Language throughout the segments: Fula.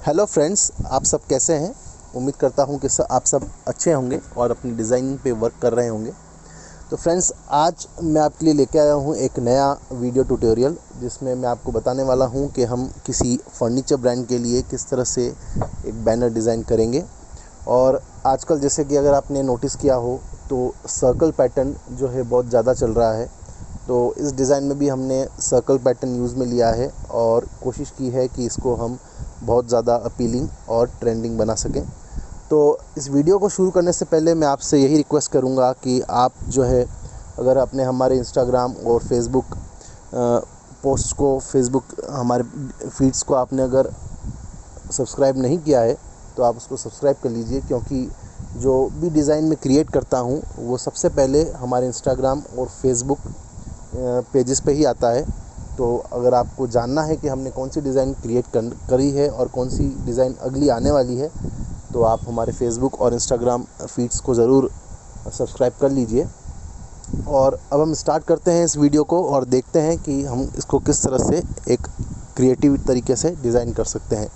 Hello friends, आप सब कैसे हैं। उम्मीद करता हूं कि आप सब अच्छे होंगे और अपनी डिज़ाइनिंग पे वर्क कर रहे होंगे। तो फ्रेंड्स, आज मैं आपके लिए लेके आया हूं एक नया वीडियो ट्यूटोरियल, जिसमें मैं आपको बताने वाला हूं कि हम किसी फर्नीचर ब्रांड के लिए किस तरह से एक बैनर डिज़ाइन करेंगे। और आजकल जैसे कि अगर आपने नोटिस किया हो तो सर्कल पैटर्न जो है बहुत ज़्यादा चल रहा है। तो इस डिज़ाइन में भी हमने सर्कल पैटर्न यूज़ में लिया है और कोशिश की है कि इसको हम बहुत ज़्यादा अपीलिंग और ट्रेंडिंग बना सकें। तो इस वीडियो को शुरू करने से पहले मैं आपसे यही रिक्वेस्ट करूंगा कि आप जो है, अगर आपने हमारे इंस्टाग्राम और फेसबुक पोस्ट को, फेसबुक हमारे फीड्स को आपने अगर सब्सक्राइब नहीं किया है तो आप उसको सब्सक्राइब कर लीजिए, क्योंकि जो भी डिज़ाइन मैं क्रिएट करता हूं वो सबसे पहले हमारे इंस्टाग्राम और फेसबुक पेजेस पे ही आता है। तो अगर आपको जानना है कि हमने कौन सी डिज़ाइन क्रिएट करी है और कौन सी डिज़ाइन अगली आने वाली है, तो आप हमारे फेसबुक और इंस्टाग्राम फीड्स को ज़रूर सब्सक्राइब कर लीजिए। और अब हम स्टार्ट करते हैं इस वीडियो को और देखते हैं कि हम इसको किस तरह से एक क्रिएटिव तरीके से डिज़ाइन कर सकते हैं।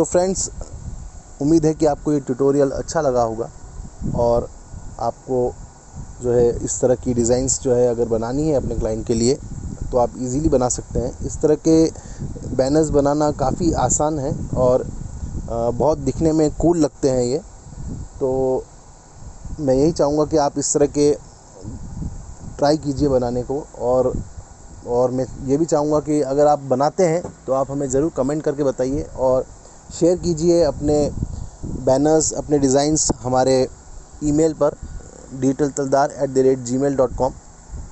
सो फ्रेंड्स, उम्मीद है कि आपको ये ट्यूटोरियल अच्छा लगा होगा और आपको जो है इस तरह की डिज़ाइंस जो है अगर बनानी है अपने क्लाइंट के लिए तो आप इजीली बना सकते हैं। इस तरह के बैनर्स बनाना काफ़ी आसान है और बहुत दिखने में कूल लगते हैं ये। तो मैं यही चाहूँगा कि आप इस तरह के ट्राई कीजिए बनाने को। और मैं ये भी चाहूँगा कि अगर आप बनाते हैं तो आप हमें ज़रूर कमेंट करके बताइए और शेयर कीजिए अपने बैनर्स, अपने डिज़ाइंस हमारे ईमेल पर digitaltaldar@gmail.com।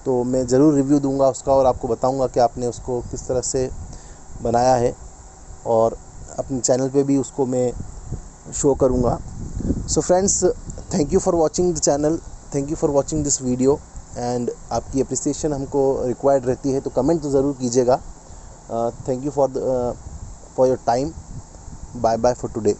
तो मैं ज़रूर रिव्यू दूंगा उसका और आपको बताऊंगा कि आपने उसको किस तरह से बनाया है और अपने चैनल पे भी उसको मैं शो करूंगा। So friends, thank you for watching the channel, thank you for watching this video and आपकी अप्रिसिएशन हमको रिक्वायर्ड रहती है, तो कमेंट तो ज़रूर कीजिएगा। Thank you for your time. Bye bye for today.